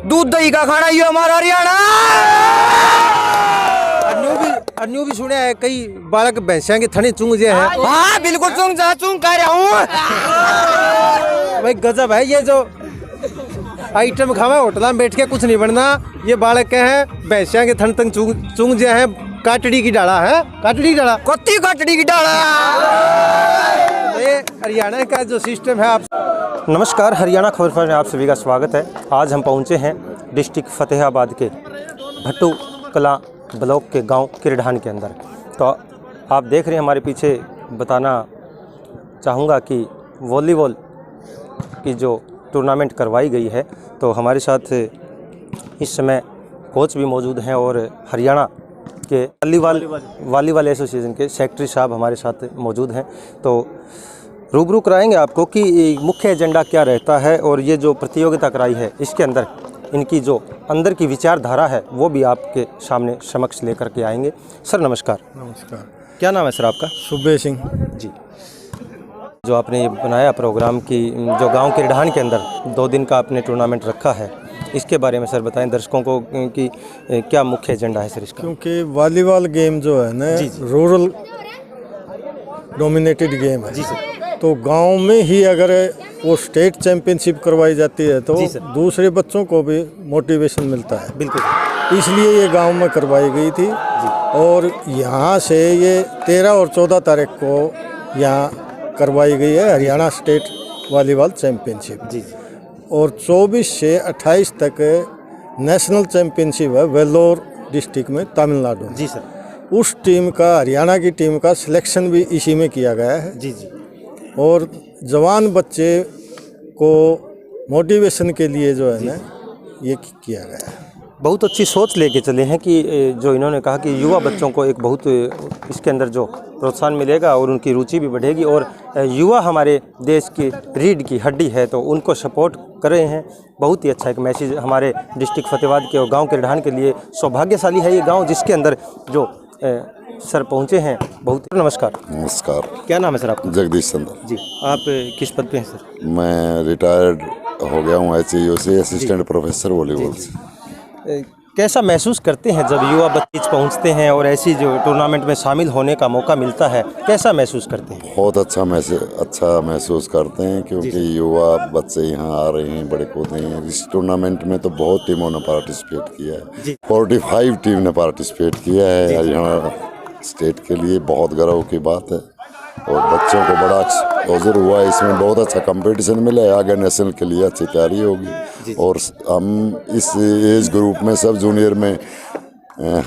दूध दही का खाना ये हमारा हरियाणा। अन्यू भी सुने है कई बालक भैंसिया के थने चुंग जे है। हाँ बिल्कुल चुंग कह रहा हूँ भाई गजब है ये जो आइटम खावा होटल में बैठ के कुछ नहीं बनना। ये बालक के हैं भैंसिया के थन तंग चुंग जे है काटड़ी की डाला है काटड़ी की डाला ये हरियाणा का जो सिस्टम है। आप नमस्कार, हरियाणा खबर में आप सभी का स्वागत है। आज हम पहुंचे हैं डिस्ट्रिक्ट फतेहाबाद के भट्टू कला ब्लॉक के गांव किरढान के अंदर। तो आप देख रहे हैं हमारे पीछे, बताना चाहूँगा कि वॉलीबॉल की जो टूर्नामेंट करवाई गई है, तो हमारे साथ इस समय कोच भी मौजूद हैं और हरियाणा के वॉलीबॉल एसोसिएशन के सेक्रेटरी साहब हमारे साथ मौजूद हैं। तो रूबरू कराएंगे आपको कि मुख्य एजेंडा क्या रहता है और ये जो प्रतियोगिता कराई है इसके अंदर इनकी जो अंदर की विचारधारा है वो भी आपके सामने समक्ष लेकर के आएंगे। सर नमस्कार। नमस्कार। क्या नाम है सर आपका? सुबे सिंह जी। जो आपने ये बनाया प्रोग्राम की जो गांव किरढान के अंदर 2 दिन का आपने टूर्नामेंट रखा है, इसके बारे में सर बताएं दर्शकों को कि क्या मुख्य एजेंडा है सर इसका? क्योंकि वॉलीबॉल गेम जो है ना रूरल डोमिनेटेड गेम है जी सर। तो गांव में ही अगर वो स्टेट चैंपियनशिप करवाई जाती है तो दूसरे बच्चों को भी मोटिवेशन मिलता है। बिल्कुल, इसलिए ये गांव में करवाई गई थी और यहाँ से ये 13 और 14 तारीख को यहाँ करवाई गई है हरियाणा स्टेट वॉलीबॉल चैंपियनशिप जी। और 24 से 28 तक नेशनल चैंपियनशिप है वेल्लोर डिस्ट्रिक्ट में तमिलनाडु जी सर। उस टीम का, हरियाणा की टीम का सिलेक्शन भी इसी में किया गया है जी जी। और जवान बच्चे को मोटिवेशन के लिए जो है ना ये किया गया है। बहुत अच्छी सोच लेके चले हैं कि जो इन्होंने कहा कि युवा बच्चों को एक बहुत इसके अंदर जो प्रोत्साहन मिलेगा और उनकी रुचि भी बढ़ेगी और युवा हमारे देश की रीढ़ की हड्डी है, तो उनको सपोर्ट कर रहे हैं। बहुत ही अच्छा एक मैसेज हमारे डिस्ट्रिक्ट फतेहाबाद के और गाँव किरढान के लिए। सौभाग्यशाली है ये गाँव जिसके अंदर जो सर पहुंचे हैं। बहुत नमस्कार। नमस्कार। क्या नाम है सर आपका? जगदीश चंद्र जी। आप किस पद पे हैं सर? मैं रिटायर्ड हो गया हूँ HEO से, असिस्टेंट प्रोफेसर वॉलीबॉल से। कैसा महसूस करते हैं जब युवा बच्चे पहुंचते हैं और ऐसी जो टूर्नामेंट में शामिल होने का मौका मिलता है, कैसा महसूस करते हैं? बहुत अच्छा महसूस करते हैं क्योंकि युवा बच्चे यहाँ आ रहे हैं, बड़े कूदे हैं। इस टूर्नामेंट में तो बहुत टीमों ने पार्टिसिपेट किया है। 45 टीम ने पार्टिसिपेट किया है। हरियाणा स्टेट के लिए बहुत गर्व की बात है और बच्चों को बड़ा एक्सपोजर हुआ है। इसमें बहुत अच्छा कंपटीशन मिला है। आगे नेशनल के लिए अच्छी तैयारी होगी और हम इस एज ग्रुप में सब जूनियर में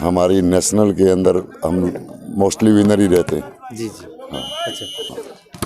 हमारी नेशनल के अंदर हम मोस्टली विनर ही रहते हैं जी जी। हाँ। अच्छा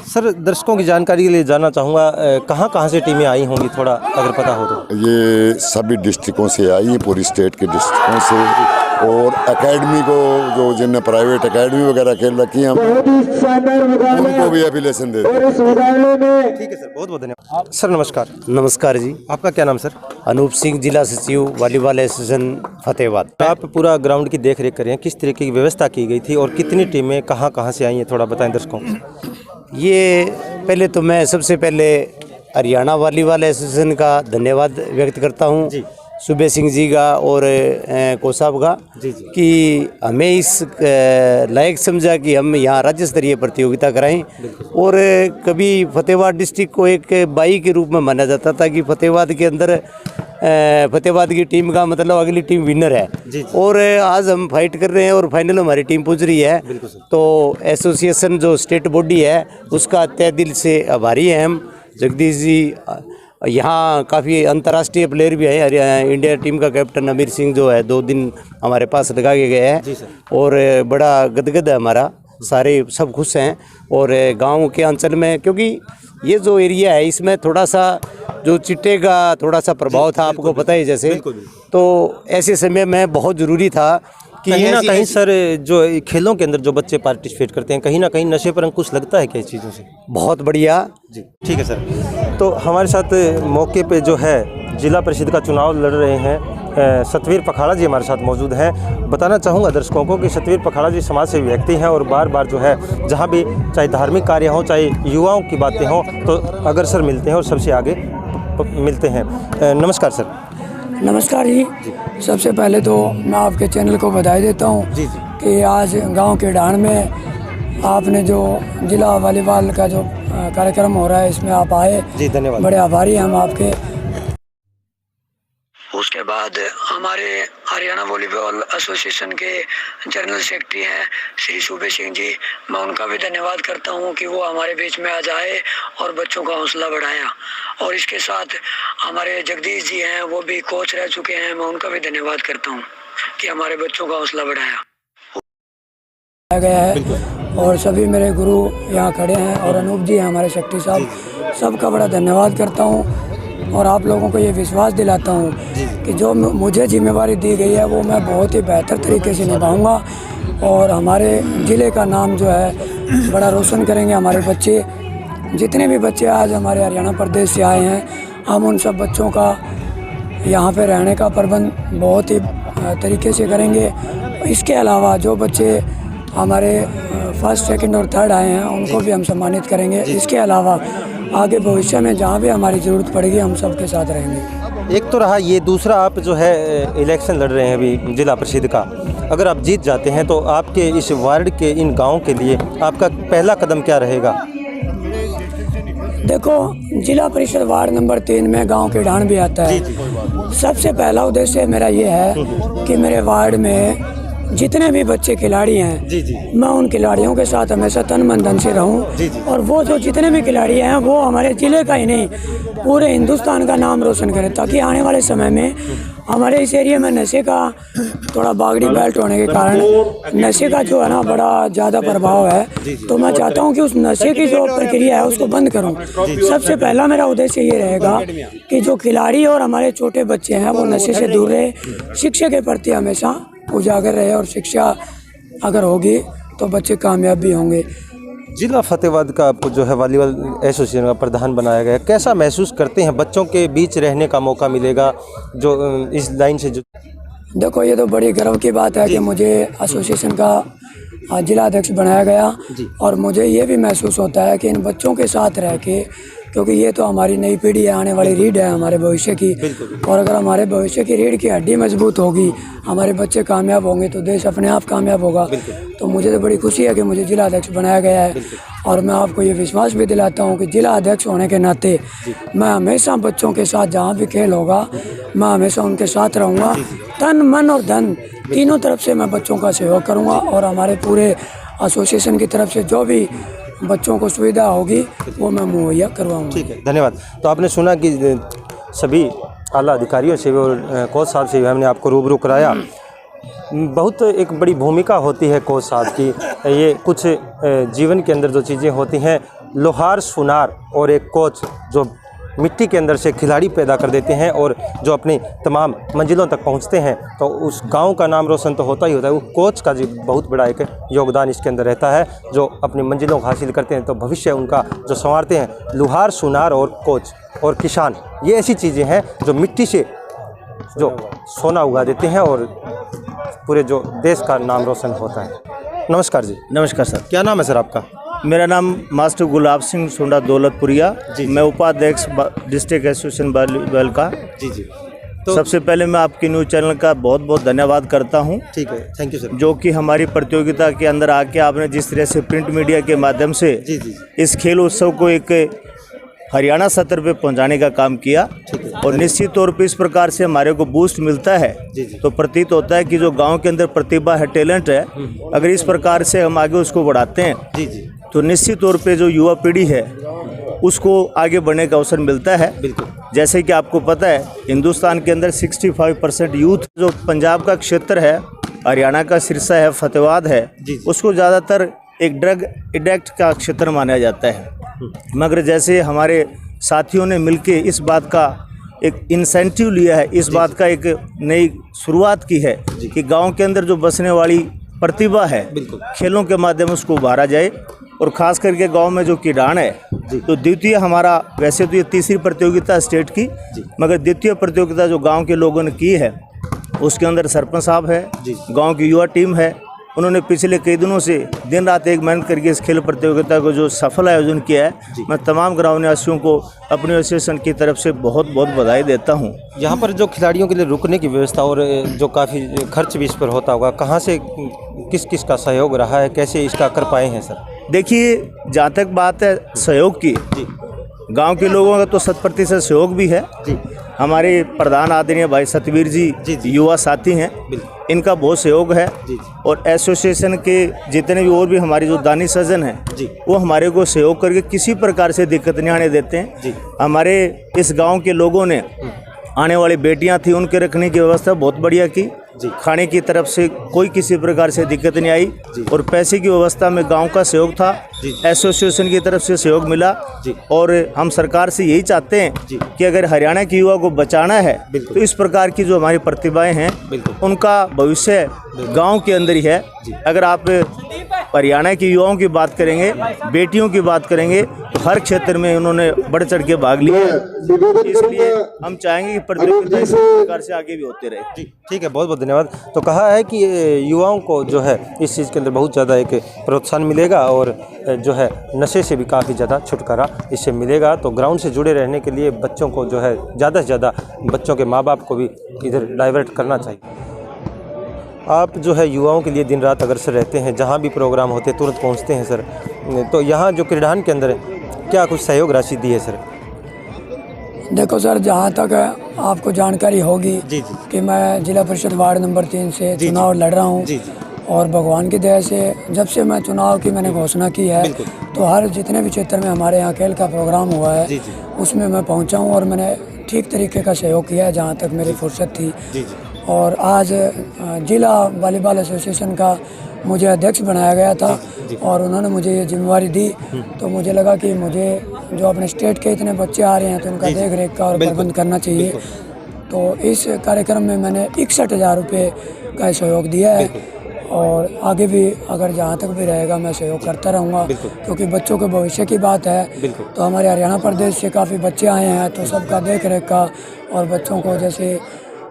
सर, दर्शकों की जानकारी के लिए जानना चाहूँगा कहाँ से टीमें आई होंगी, थोड़ा अगर पता हो तो? ये सभी डिस्ट्रिक्टों से आई है, पूरी स्टेट के डिस्ट्रिक्टों से। और एकेडमी को जो जिनने प्राइवेट एकेडमी वगैरह खेल रखी हैं उनको भी एफिलिएशन दे। ठीक है सर, बहुत बहुत धन्यवाद। सर नमस्कार। नमस्कार जी। आपका क्या नाम सर? अनूप सिंह, जिला सचिव वॉलीबॉल एसोसिएशन फतेहाबाद। आप पूरा ग्राउंड की देख रेख करें, किस तरीके की व्यवस्था की गई थी और कितनी टीमें कहाँ से आई हैं, थोड़ा बताएं दर्शकों को। ये पहले तो मैं सबसे पहले हरियाणा वॉलीबॉल एसोसिएशन का धन्यवाद व्यक्त करता हूँ सुबे सिंह जी का और को साहब का कि हमें इस लायक समझा कि हम यहाँ राज्य स्तरीय प्रतियोगिता कराएं। और कभी फतेहाबाद डिस्ट्रिक्ट को एक बाई के रूप में माना जाता था कि फतेहाबाद के अंदर फतेहाबाद की टीम का मतलब अगली टीम विनर है। और आज हम फाइट कर रहे हैं और फाइनल हमारी टीम पहुंच रही है। तो एसोसिएशन जो स्टेट बॉडी है उसका तहे दिल से आभारी हैं हम। जगदीश जी, यहाँ काफ़ी अंतर्राष्ट्रीय प्लेयर भी हैं। इंडिया टीम का कैप्टन अमीर सिंह जो है 2 दिन हमारे पास लगा के गए हैं और बड़ा गदगद है हमारा, सारे सब खुश हैं। और गांव के अंचल में, क्योंकि ये जो एरिया है इसमें थोड़ा सा जो चिट्टे का थोड़ा सा प्रभाव था, आपको पता ही जैसे, तो ऐसे समय में बहुत ज़रूरी था कि कहीं ना कहीं सर जो खेलों के अंदर जो बच्चे पार्टिसिपेट करते हैं, कहीं ना कहीं नशे पर अंकुश लगता है क्या चीज़ों से? बहुत बढ़िया जी। ठीक है सर। तो हमारे साथ मौके पे जो है जिला परिषद का चुनाव लड़ रहे हैं सतवीर पखाड़ा जी हमारे साथ मौजूद हैं। बताना चाहूँगा दर्शकों को कि सतवीर पखाड़ा जी समाज सेवी व्यक्ति हैं और बार बार जो है जहाँ भी चाहे धार्मिक कार्य हो, चाहे युवाओं की बातें हों, तो अगर सर मिलते हैं और सबसे आगे मिलते हैं। नमस्कार सर। नमस्कार जी। सबसे पहले तो मैं आपके चैनल को बधाई देता हूँ कि आज गांव के ढाण में आपने जो जिला वॉलीबॉल का जो कार्यक्रम हो रहा है इसमें आप आए। जी धन्यवाद। बड़े आभारी हैं हम आपके। उसके बाद हमारे हरियाणा वॉलीबॉल एसोसिएशन के जनरल सेक्रेटरी हैं श्री सूबे सिंह जी, मैं उनका भी धन्यवाद करता हूं कि वो हमारे बीच में आज आए और बच्चों का हौसला बढ़ाया। और इसके साथ हमारे जगदीश जी हैं, वो भी कोच रह चुके हैं, मैं उनका भी धन्यवाद करता हूं कि हमारे बच्चों का हौसला बढ़ाया गया है। और सभी मेरे गुरु यहाँ खड़े हैं और अनूप जी हैं हमारे सेक्रेटरी साहब, सबका बड़ा धन्यवाद करता हूँ। और आप लोगों को ये विश्वास दिलाता हूँ कि जो मुझे जिम्मेवारी दी गई है वो मैं बहुत ही बेहतर तरीके से निभाऊंगा और हमारे ज़िले का नाम जो है बड़ा रोशन करेंगे। हमारे बच्चे, जितने भी बच्चे आज हमारे हरियाणा प्रदेश से आए हैं, हम उन सब बच्चों का यहाँ पे रहने का प्रबंध बहुत ही तरीके से करेंगे। इसके अलावा जो बच्चे हमारे फर्स्ट, सेकंड और थर्ड आए हैं उनको भी हम सम्मानित करेंगे। इसके अलावा आगे भविष्य में जहाँ भी हमारी ज़रूरत पड़ेगी हम सबके साथ रहेंगे। एक तो रहा ये, दूसरा आप जो है इलेक्शन लड़ रहे हैं अभी जिला परिषद का, अगर आप जीत जाते हैं तो आपके इस वार्ड के इन गाँव के लिए आपका पहला कदम क्या रहेगा? देखो, जिला परिषद वार्ड नंबर 3 में गांव के ढाण भी आता है। सबसे पहला उद्देश्य मेरा ये है कि मेरे वार्ड में जितने भी बच्चे खिलाड़ी हैं, मैं उन खिलाड़ियों के साथ हमेशा तन मन धन से रहूं और वो जो जितने भी खिलाड़ी हैं वो हमारे ज़िले का ही नहीं पूरे हिंदुस्तान का नाम रोशन करें, ताकि आने वाले समय में हमारे इस एरिया में नशे का थोड़ा बागड़ी बेल्ट होने के कारण नशे का जो है ना बड़ा ज़्यादा प्रभाव है। तो मैं चाहता हूं कि उस नशे की जो प्रक्रिया है उसको बंद करूं। सबसे पहला मेरा उद्देश्य ये रहेगा कि जो खिलाड़ी और हमारे छोटे बच्चे हैं वो नशे से दूर रहे, शिक्षा के प्रति हमेशा उजागर रहे और शिक्षा अगर होगी तो बच्चे कामयाब भी होंगे। जिला फतेहाबाद का आपको जो है वॉलीबॉल एसोसिएशन का प्रधान बनाया गया, कैसा महसूस करते हैं? बच्चों के बीच रहने का मौका मिलेगा जो इस लाइन से जो... देखो, ये तो बड़ी गर्व की बात है कि मुझे एसोसिएशन का जिला अध्यक्ष बनाया गया और मुझे ये भी महसूस होता है कि इन बच्चों के साथ रह के, क्योंकि ये तो हमारी नई पीढ़ी है, आने वाली रीढ़ है हमारे भविष्य की, और अगर हमारे भविष्य की रीढ़ की हड्डी मजबूत होगी, हमारे बच्चे कामयाब होंगे तो देश अपने आप कामयाब होगा। तो मुझे तो बड़ी खुशी है कि मुझे जिला अध्यक्ष बनाया गया है और मैं आपको ये विश्वास भी दिलाता हूँ कि जिला अध्यक्ष होने के नाते मैं हमेशा बच्चों के साथ जहाँ भी खेल होगा मैं हमेशा उनके साथ रहूँगा। तन, मन और धन तीनों तरफ से मैं बच्चों का सहयोग करूँगा और हमारे पूरे एसोसिएशन की तरफ से जो भी बच्चों को सुविधा होगी वो मैं मुहैया करवाऊँगा। ठीक है, धन्यवाद। तो आपने सुना कि सभी आला अधिकारियों से और कोच साहब से हमने आपको रूबरू कराया। बहुत एक बड़ी भूमिका होती है कोच साहब की, ये कुछ जीवन के अंदर जो चीज़ें होती हैं, लोहार, सुनार और एक कोच जो मिट्टी के अंदर से खिलाड़ी पैदा कर देते हैं और जो अपनी तमाम मंजिलों तक पहुंचते हैं, तो उस गांव का नाम रोशन तो होता ही होता है। वो कोच का जी बहुत बड़ा एक योगदान इसके अंदर रहता है, जो अपनी मंजिलों को हासिल करते हैं तो भविष्य उनका जो संवारते हैं। लोहार, सुनार और कोच और किसान, ये ऐसी चीज़ें हैं जो मिट्टी से जो सोना उगा देते हैं और पूरे जो देश का नाम रोशन होता है। नमस्कार जी। नमस्कार सर। क्या नाम है सर आपका? मेरा नाम मास्टर गुलाब सिंह सोंडा दौलतपुरिया, मैं उपाध्यक्ष डिस्ट्रिक्ट एसोसिएशन वॉलीबॉल का। जी। तो सबसे पहले मैं आपके न्यूज़ चैनल का बहुत बहुत धन्यवाद करता हूं। ठीक है, थैंक यू सर। जो कि हमारी प्रतियोगिता के अंदर आके आपने जिस तरह से प्रिंट मीडिया के माध्यम से इस खेल उत्सव को एक हरियाणा सतर पे पहुंचाने का काम किया, और निश्चित तौर पे इस प्रकार से हमारे को बूस्ट मिलता है। तो प्रतीत होता है कि जो गांव के अंदर प्रतिभा है, टैलेंट है, अगर इस प्रकार से हम आगे उसको बढ़ाते हैं तो निश्चित तौर पे जो युवा पीढ़ी है उसको आगे बढ़ने का अवसर मिलता है। बिल्कुल। जैसे कि आपको पता है हिंदुस्तान के अंदर 65% यूथ जो पंजाब का क्षेत्र है, हरियाणा का सिरसा है, फतेहाबाद है, उसको ज़्यादातर एक ड्रग एडिक्ट का क्षेत्र माना जाता है। मगर जैसे हमारे साथियों ने मिलके इस बात का एक इंसेंटिव लिया है, इस बात का एक नई शुरुआत की है कि गांव के अंदर जो बसने वाली प्रतिभा है खेलों के माध्यम से उसको उभारा जाए, और ख़ास करके गांव में जो किडान है, तो द्वितीय हमारा, वैसे तो ये तीसरी प्रतियोगिता स्टेट की, मगर द्वितीय प्रतियोगिता जो गांव के लोगों ने की है उसके अंदर सरपंच साहब है, गांव की युवा टीम है, उन्होंने पिछले कई दिनों से दिन रात एक मेहनत करके इस खेल प्रतियोगिता को जो सफल आयोजन किया है, मैं तमाम ग्राम निवासियों को अपने एसोसिएशन की तरफ से बहुत बहुत बधाई देता हूं। यहाँ पर जो खिलाड़ियों के लिए रुकने की व्यवस्था और जो काफ़ी खर्च भी इस पर होता होगा, कहाँ से किस किस का सहयोग रहा है, कैसे इसका कर पाए हैं सर? देखिए, जहाँ तक बात है सहयोग की, गांव के लोगों का तो 100% सहयोग भी है। हमारे प्रधान आदरणीय भाई सतवीर जी युवा साथी हैं, इनका बहुत सहयोग है। और एसोसिएशन के जितने भी और भी हमारे जो दानी सज्जन हैं वो हमारे को सहयोग करके किसी प्रकार से दिक्कत नहीं आने देते हैं। हमारे इस गांव के लोगों ने आने वाली बेटियां थी, उनके रखने की व्यवस्था बहुत बढ़िया की। खाने की तरफ से कोई किसी प्रकार से दिक्कत नहीं आई। और पैसे की व्यवस्था में गांव का सहयोग था, एसोसिएशन की तरफ से सहयोग मिला। और हम सरकार से यही चाहते हैं कि अगर हरियाणा के युवा को बचाना है तो इस प्रकार की जो हमारी प्रतिभाएं हैं उनका भविष्य गांव के अंदर ही है। अगर आप हरियाणा के युवाओं की बात करेंगे, बेटियों की बात करेंगे, तो हर क्षेत्र में उन्होंने बढ़ चढ़ के भाग लिया। इसलिए हम चाहेंगे कि प्रतियोगिता इस प्रकार से आगे भी होते रहे। ठीक है, बहुत बहुत धन्यवाद। तो कहा है कि युवाओं को जो है इस चीज़ के अंदर बहुत ज़्यादा एक प्रोत्साहन मिलेगा और जो है नशे से भी काफ़ी ज़्यादा छुटकारा इससे मिलेगा। तो ग्राउंड से जुड़े रहने के लिए बच्चों को जो है ज़्यादा से ज़्यादा बच्चों के माँ बाप को भी इधर डाइवर्ट करना चाहिए। आप जो है युवाओं के लिए दिन रात अग्रसर रहते हैं, जहाँ भी प्रोग्राम होते हैं तुरंत पहुँचते हैं सर। तो यहाँ जो क्रीडान के अंदर क्या कुछ सहयोग राशि दी है सर? देखो सर, जहाँ तक आपको जानकारी होगी कि मैं जिला परिषद वार्ड नंबर 3 से चुनाव लड़ रहा हूँ। और भगवान की दया से जब से मैं चुनाव की मैंने घोषणा की है तो हर जितने भी क्षेत्र में हमारे यहाँ खेल का प्रोग्राम हुआ है उसमें मैं पहुँचा हूँ और मैंने ठीक तरीके का सहयोग किया है जहाँ तक मेरी फुर्सत थी। और आज जिला वॉलीबॉल एसोसिएशन का मुझे अध्यक्ष बनाया गया था और उन्होंने मुझे ये जिम्मेवारी दी। तो मुझे लगा कि मुझे जो अपने स्टेट के इतने बच्चे आ रहे हैं तो उनका देख रेख का और प्रबंध करना चाहिए। तो इस कार्यक्रम में मैंने 61,000 रुपये का सहयोग दिया है और आगे भी अगर जहाँ तक भी रहेगा मैं सहयोग करता रहूँगा, क्योंकि बच्चों के भविष्य की बात है। तो हमारे हरियाणा प्रदेश से काफ़ी बच्चे आए हैं तो सबका देख रेख का और बच्चों को जैसे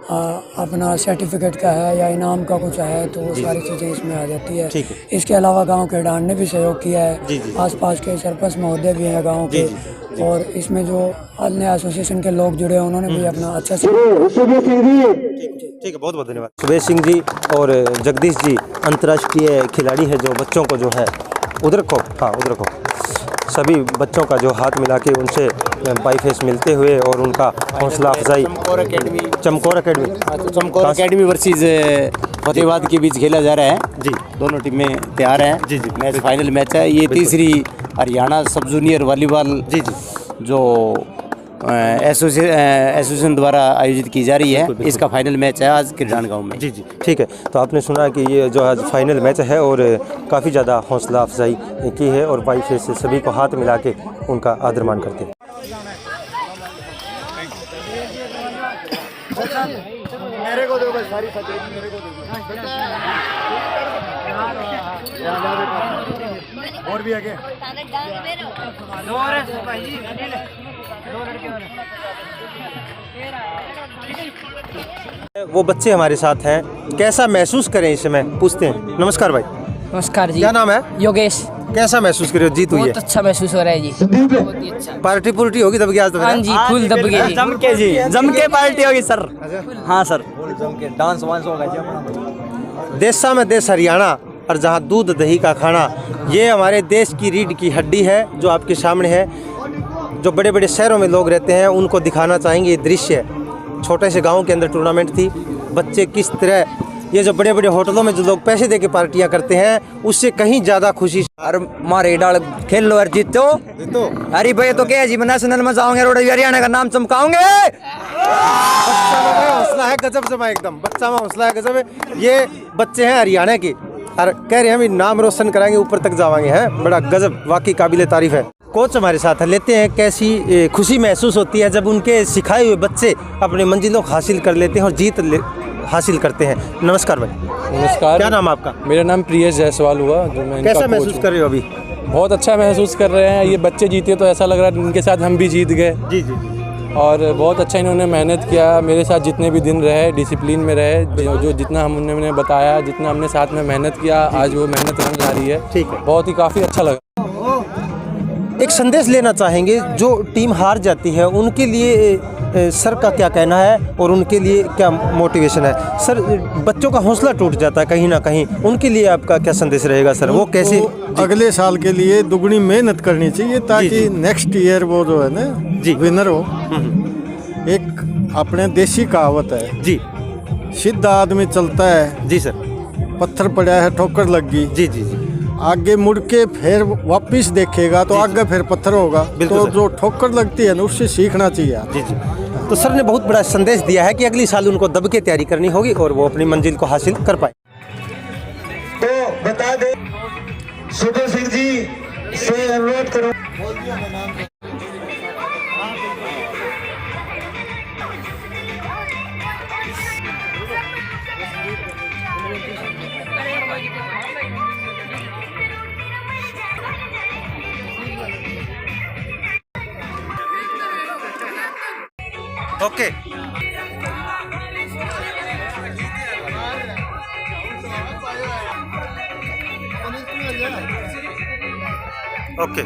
अपना सर्टिफिकेट का है या इनाम का कुछ है तो वो सारी चीज़ें इसमें आ जाती है। इसके अलावा गांव के डांड ने भी सहयोग किया है, आसपास के सरपंच महोदय भी हैं गांव के, और इसमें जो अन्य एसोसिएशन के लोग जुड़े हैं उन्होंने भी अपना अच्छा ठीक है, बहुत बहुत धन्यवाद। सुबेश सिंह जी और जगदीश जी अंतर्राष्ट्रीय खिलाड़ी है जो बच्चों को जो है उधर को सभी बच्चों का जो हाथ मिला के उनसे बाई फेस मिलते हुए और उनका हौसला अफजाई। चमकौर अकेडमी वर्सेस फतेहाबाद के बीच खेला जा रहा है जी। दोनों टीमें तैयार हैं जी। मैच फाइनल मैच है, ये तीसरी हरियाणा सब जूनियर वॉलीबॉल जो एसोसिएशन द्वारा आयोजित की जा रही है, इसका फाइनल मैच है आज किरडान गांव में। जी ठीक है। तो आपने सुना कि ये जो आज फाइनल मैच है और काफ़ी ज़्यादा हौसला अफजाई की है और बाई फेस से सभी को हाथ मिला के उनका आदर मान करते हैं। और भी आगे वो बच्चे हमारे साथ हैं, कैसा महसूस करें इस समय पूछते हैं। नमस्कार भाई। नमस्कार जी। क्या नाम है? योगेश। कैसा महसूस कर रहे हो? जीत हुई है? बहुत अच्छा महसूस हो रहा है जी, बहुत ही अच्छा। पार्टी पुर्टी होगी तब आज तो? हाँ जी, फुल दब गई जी, जम के पार्टी होगी सर। हाँ सर, डांस वांस होगा जी। देशा में देश हरियाणा और जहाँ दूध दही का खाना, ये हमारे देश की रीढ़ की हड्डी है जो आपके सामने है। जो बड़े बड़े शहरों में लोग रहते हैं उनको दिखाना चाहेंगे ये दृश्य। छोटे से गांव के अंदर टूर्नामेंट थी, बच्चे किस तरह ये जो बड़े बड़े होटलों में जो लोग पैसे दे के पार्टियाँ करते हैं उससे कहीं ज़्यादा खुशी। अरे मारे डाल खेल लो यार, जीतो अरे भाई तो क्या जी, नेशनल में जाओगे, रोड हरियाणा का नाम चमकाओगे। हौसला है गजब जमा, एकदम बच्चा में हौसला है गजब है। ये बच्चे हैं हरियाणा के और कह रहे हैं हम नाम रोशन कराएंगे, ऊपर तक जावाएंगे। हैं बड़ा गजब, वाकई काबिले तारीफ है। कोच हमारे साथ है, लेते हैं कैसी खुशी महसूस होती है जब उनके सिखाए हुए बच्चे अपने मंजिलों को हासिल कर लेते हैं और जीत हासिल करते हैं। नमस्कार भाई। नमस्कार। क्या नाम आपका? मेरा नाम प्रियेश जायसवाल हुआ, जो मैं कैसा महसूस कर रहे हो अभी? बहुत अच्छा महसूस कर रहे हैं। ये बच्चे जीते तो ऐसा लग रहा है इनके साथ हम भी जीत गए। जी। और बहुत अच्छा इन्होंने मेहनत किया मेरे साथ, जितने भी दिन रहे डिसिप्लिन में रहे, जो जितना हम उन्होंने बताया, जितना हमने साथ में मेहनत किया, आज वो मेहनत रंग ला रही है। ठीक है। बहुत ही काफ़ी अच्छा लगा। एक संदेश लेना चाहेंगे जो टीम हार जाती है उनके लिए सर का क्या कहना है और उनके लिए क्या मोटिवेशन है? सर, बच्चों का हौसला टूट जाता है कहीं ना कहीं, उनके लिए आपका क्या संदेश रहेगा सर? वो कैसे अगले साल के लिए दुगनी मेहनत करनी चाहिए ताकि नेक्स्ट ईयर वो जो है ना विनर हो। एक अपने देसी कहावत है जी, सीधा आदमी चलता है, जी सर, पत्थर पड़ा है ठोकर लग गई, जी जी जी, आगे मुड़ के फिर वापिस देखेगा तो आगे फिर पत्थर होगा। तो जो ठोकर लगती है ना उससे सीखना चाहिए। जी जी। तो सर ने बहुत बड़ा संदेश दिया है कि अगली साल उनको दब के तैयारी करनी होगी और वो अपनी मंजिल को हासिल कर पाए। तो बता दे सुबह सिंह जी से अनुरोध करूं। ओके। ओके।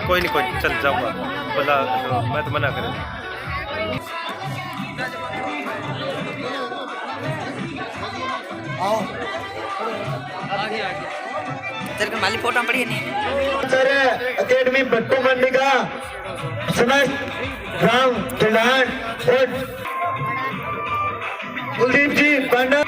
कोई नहीं चल जाऊंगा, बोला मैं तो मना करूँ। तेरे को माली फोटो पड़ी है नहीं? सर अकेडमी भट्टू मंडी का समस्त ग्राम खिलाड़ और कुलदीप जी पांडा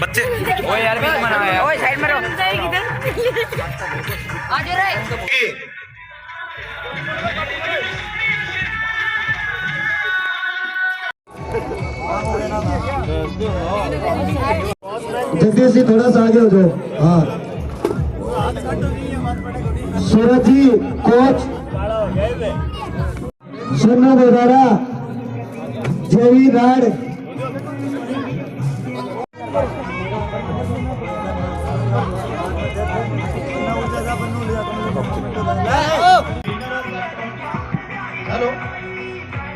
बच्चे ओ यार भी मनाया। ओए साइड में रहो। आ जा रे। जल्दी से थोड़ा सा आगे हो जाओ। हाँ, सूरज जी कोच, सोना बेदारा, जेवी राड, hello,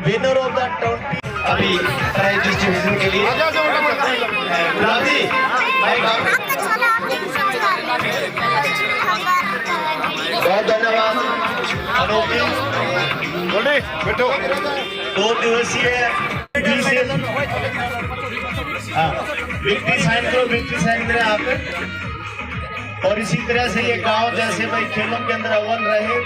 winner of the town अभी प्राइज डिस्ट्रीब्यूशन के लिए गुलाबी बहुत धन्यवाद। अनोखी बैठो 2 दिवसीय विक्ट्री साइन करो, विक्ट्री साइन करें आप। और इसी तरह से ये गांव जैसे भाई खेलों के अंदर अव्वल रहे